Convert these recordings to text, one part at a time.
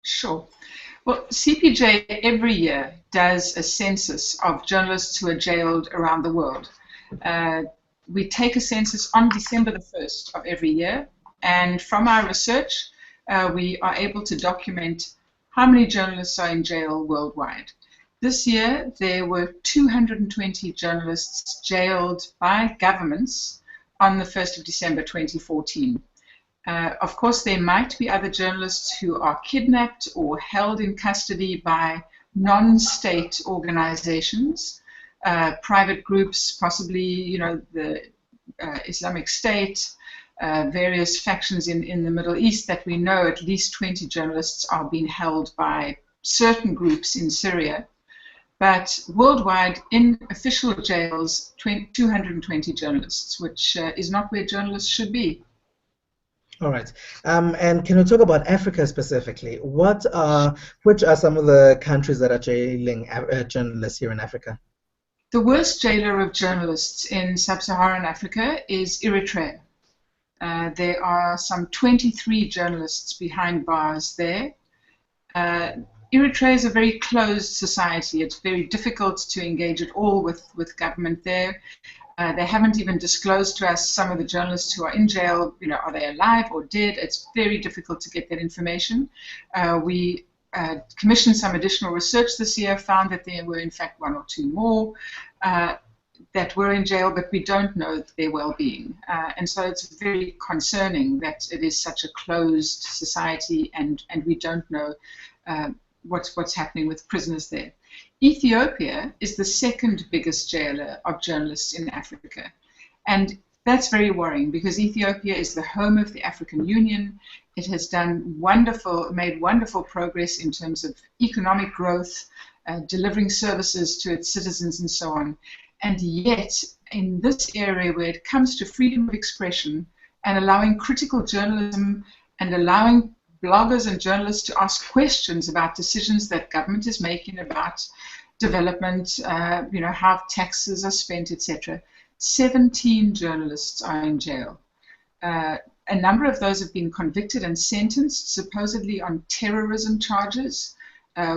Sure. Well, CPJ every year does a census of journalists who are jailed around the world. Uh, we take a census on December the 1st of every year, and from our research, we are able to document how many journalists are in jail worldwide. This year, there were 220 journalists jailed by governments on the 1st of December 2014. Of course, there might be other journalists who are kidnapped or held in custody by non-state organizations, private groups, possibly, the Islamic State, various factions in the Middle East that we know at least 20 journalists are being held by certain groups in Syria. But worldwide, in official jails, 220 journalists, which is not where journalists should be. All right. And can we talk about Africa specifically? Which are some of the countries that are jailing journalists here in Africa? The worst jailer of journalists in sub-Saharan Africa is Eritrea. There are some 23 journalists behind bars there. Eritrea is a very closed society. It's very difficult to engage at all with government there. They haven't even disclosed to us some of the journalists who are in jail, are they alive or dead? It's very difficult to get that information. We commissioned some additional research this year, found that there were in fact one or two more that were in jail, but we don't know their well-being. And so it's very concerning that it is such a closed society and we don't know what's happening with prisoners there. Ethiopia is the second biggest jailer of journalists in Africa. And that's very worrying because Ethiopia is the home of the African Union. It has made wonderful progress in terms of economic growth, delivering services to its citizens and so on. And yet, in this area where it comes to freedom of expression and allowing critical journalism and allowing bloggers and journalists to ask questions about decisions that government is making about development, how taxes are spent, etc. 17 journalists are in jail. A number of those have been convicted and sentenced, supposedly on terrorism charges,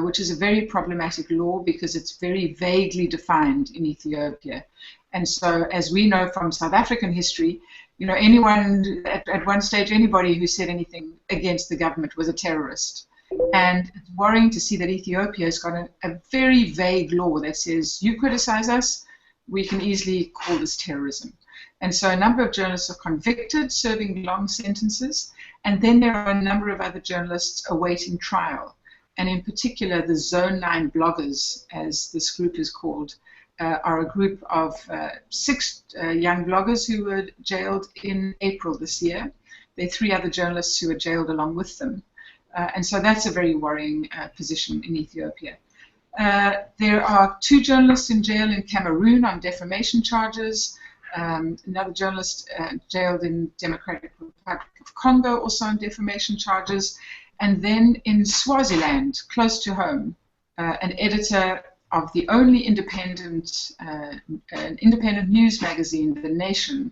which is a very problematic law because it's very vaguely defined in Ethiopia. And so, as we know from South African history, anyone at one stage, anybody who said anything against the government was a terrorist. And it's worrying to see that Ethiopia has got a very vague law that says, you criticize us, we can easily call this terrorism. And so a number of journalists are convicted, serving long sentences, and then there are a number of other journalists awaiting trial. And in particular, the Zone 9 bloggers, as this group is called, are a group of 6 young bloggers who were jailed in April this year. There are 3 other journalists who were jailed along with them. And so that's a very worrying position in Ethiopia. There are 2 journalists in jail in Cameroon on defamation charges. Another journalist jailed in Democratic Republic of Congo, also on defamation charges. And then in Swaziland, close to home, an editor of the only independent news magazine, The Nation,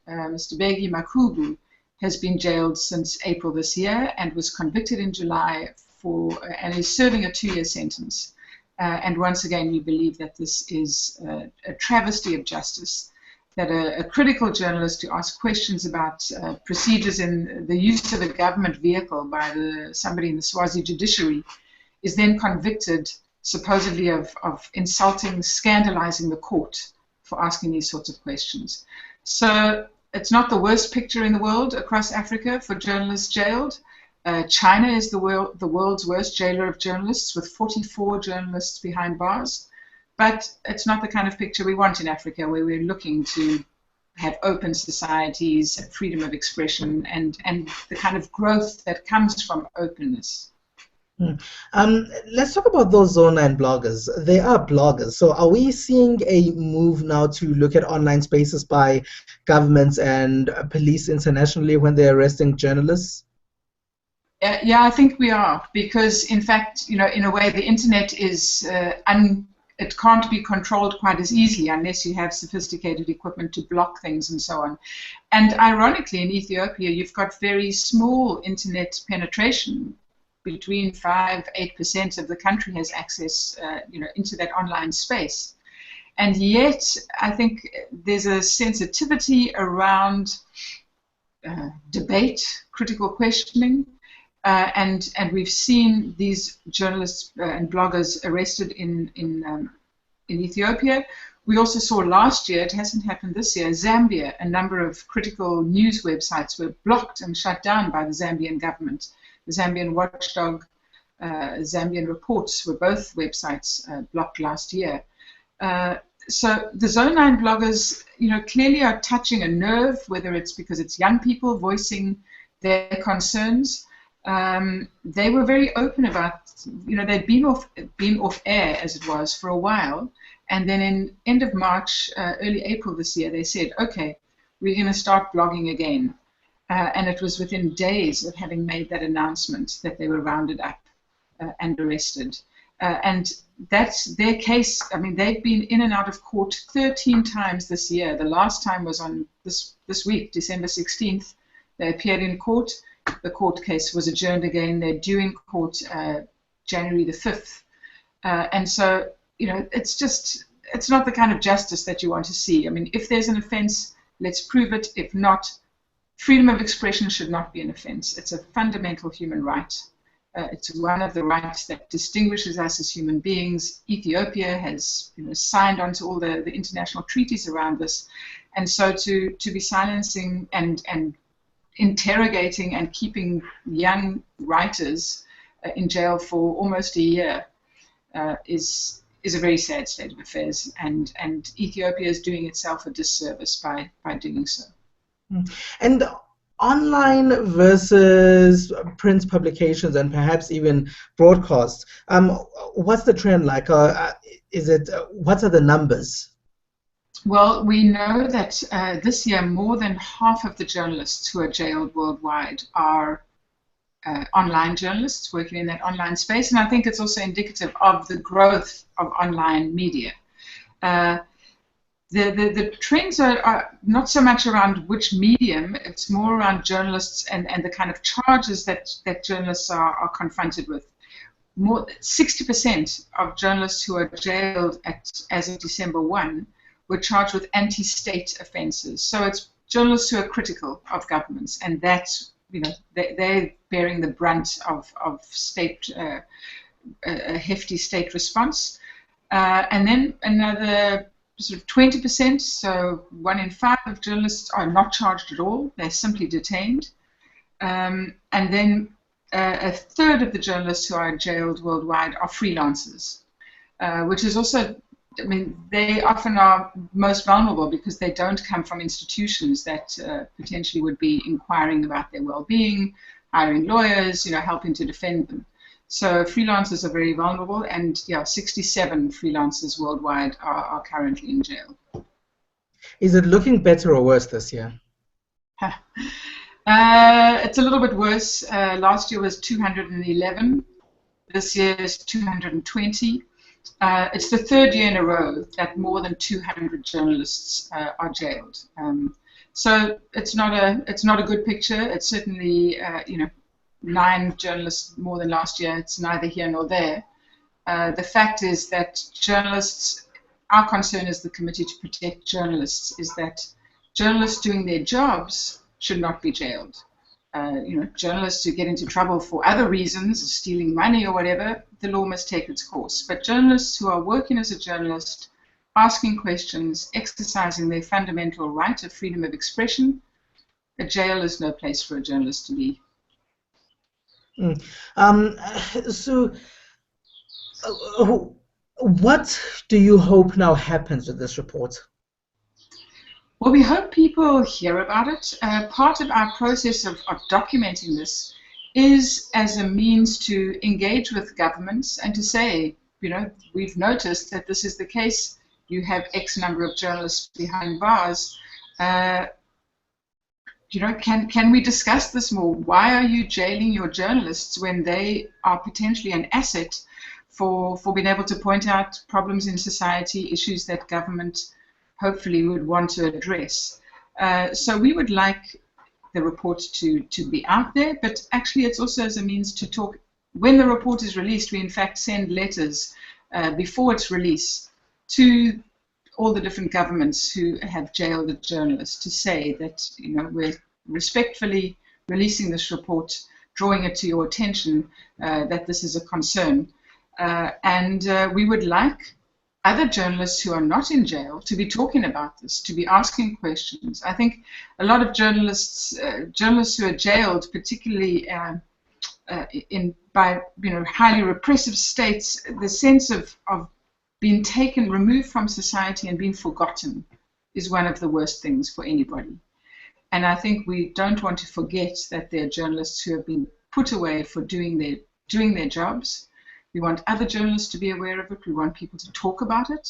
Mr. Begi Makubu, has been jailed since April this year and was convicted in July and is serving a 2-year sentence. And once again, we believe that this is a travesty of justice, that a critical journalist to ask questions about procedures in the use of a government vehicle by somebody in the Swazi judiciary is then convicted supposedly of insulting, scandalizing the court for asking these sorts of questions. So it's not the worst picture in the world across Africa for journalists jailed. China is the world's worst jailer of journalists, with 44 journalists behind bars. But it's not the kind of picture we want in Africa, where we're looking to have open societies, freedom of expression, and the kind of growth that comes from openness. Let's talk about those Zone 9 bloggers. They are bloggers. So are we seeing a move now to look at online spaces by governments and police internationally when they're arresting journalists? Yeah, I think we are, because in fact, in a way, the internet is it can't be controlled quite as easily unless you have sophisticated equipment to block things and so on. And ironically, in Ethiopia, you've got very small internet penetration between 5-8% of the country has access, into that online space. And yet, I think there's a sensitivity around debate, critical questioning, and we've seen these journalists and bloggers arrested in Ethiopia. We also saw last year, it hasn't happened this year, Zambia, a number of critical news websites were blocked and shut down by the Zambian government. The Zambian Watchdog, Zambian Reports were both websites blocked last year. So the Zone 9 bloggers, clearly are touching a nerve, whether it's because it's young people voicing their concerns. They were very open about, they'd been off air, as it was, for a while. And then in end of March, early April this year, they said, okay, we're going to start blogging again. And it was within days of having made that announcement that they were rounded up and arrested. And that's their case. I mean, they've been in and out of court 13 times this year. The last time was on this week, December 16th. They appeared in court. The court case was adjourned again. They're due in court January the 5th. And so, it's not the kind of justice that you want to see. I mean, if there's an offense, let's prove it. If not, freedom of expression should not be an offense. It's a fundamental human right. It's one of the rights that distinguishes us as human beings. Ethiopia has signed on to all the international treaties around this. And so to be silencing and interrogating and keeping young writers in jail for almost a year is a very sad state of affairs, and Ethiopia is doing itself a disservice by doing so. And online versus print publications and perhaps even broadcast, what's the trend like? What are the numbers? Well, we know that this year more than half of the journalists who are jailed worldwide are online journalists working in that online space, and I think it's also indicative of the growth of online media. The trends are not so much around which medium, it's more around journalists and the kind of charges that journalists are confronted with. 60% of journalists who are jailed as of December 1 were charged with anti-state offences. So it's journalists who are critical of governments, and that's they're bearing the brunt of state, a hefty state response. And then another sort of 20%, so 1 in 5 of journalists are not charged at all, they're simply detained. And then a third of the journalists who are jailed worldwide are freelancers, which is also, I mean, they often are most vulnerable because they don't come from institutions that potentially would be inquiring about their well-being, hiring lawyers, helping to defend them. So freelancers are very vulnerable, and 67 freelancers worldwide are currently in jail. Is it looking better or worse this year? It's a little bit worse. Last year was 211. This year is 220. It's the third year in a row that more than 200 journalists are jailed. So it's not a good picture. It's certainly 9 journalists more than last year. It's neither here nor there. The fact is that journalists, our concern as the Committee to Protect Journalists is that journalists doing their jobs should not be jailed. Journalists who get into trouble for other reasons, stealing money or whatever, the law must take its course. But journalists who are working as a journalist, asking questions, exercising their fundamental right of freedom of expression, a jail is no place for a journalist to be. So, what do you hope now happens with this report? Well, we hope people hear about it. Part of our process of documenting this is as a means to engage with governments and to say, we've noticed that this is the case. You have X number of journalists behind bars. Can we discuss this more? Why are you jailing your journalists when they are potentially an asset for being able to point out problems in society, issues that government hopefully would want to address? So we would like the report to be out there, but actually it's also as a means to talk when the report is released, we in fact send letters before its release to all the different governments who have jailed a journalist to say that, you know, we're respectfully releasing this report, drawing it to your attention that this is a concern. And we would like other journalists who are not in jail to be talking about this, to be asking questions. I think a lot of journalists who are jailed, particularly by highly repressive states, the sense of being removed from society and being forgotten is one of the worst things for anybody. And I think we don't want to forget that there are journalists who have been put away for doing their jobs. We want other journalists to be aware of it. We want people to talk about it.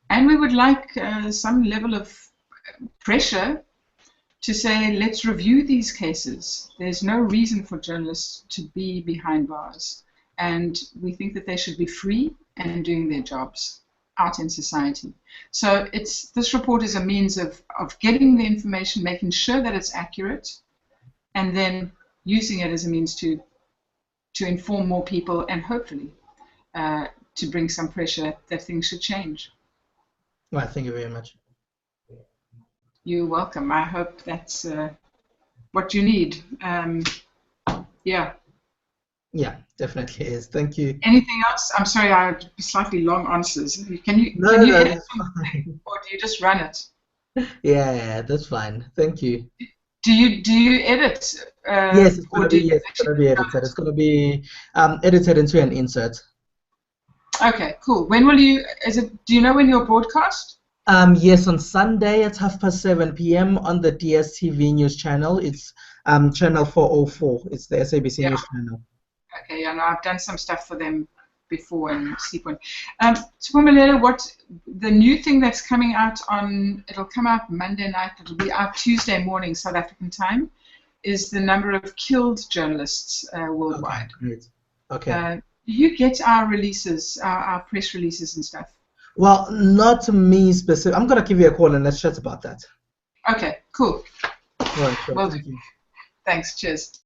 And we would like some level of pressure to say, let's review these cases. There's no reason for journalists to be behind bars. And we think that they should be free and doing their jobs out in society. So this report is a means of getting the information, making sure that it's accurate, and then using it as a means to inform more people and hopefully to bring some pressure that things should change. Well, thank you very much. You're welcome. I hope that's what you need. Yeah. Yeah, definitely is. Thank you. Anything else? I'm sorry, I have slightly long answers. Can you No, edit that's fine. or do you just run it? Yeah, that's fine. Thank you. Do you edit? Yes, it's gonna or be do you yes, it's gonna be edited. It's gonna be edited into an insert. Okay, cool. When will you? Do you know when you'll broadcast? Yes, on Sunday at 7:30 p.m. on the DSTV news channel. It's channel 404. It's the SABC news channel. Okay, yeah, no, I've done some stuff for them before and Sequin. Spumalelo, what the new thing that's coming out it'll come out Monday night, it'll be out Tuesday morning South African time, is the number of killed journalists worldwide. Okay, great. Okay. You get our releases, our press releases and stuff? Well, not me specific. I'm gonna give you a call and let's chat about that. Okay, cool. All right, sure. Well, Thank you. thanks, cheers.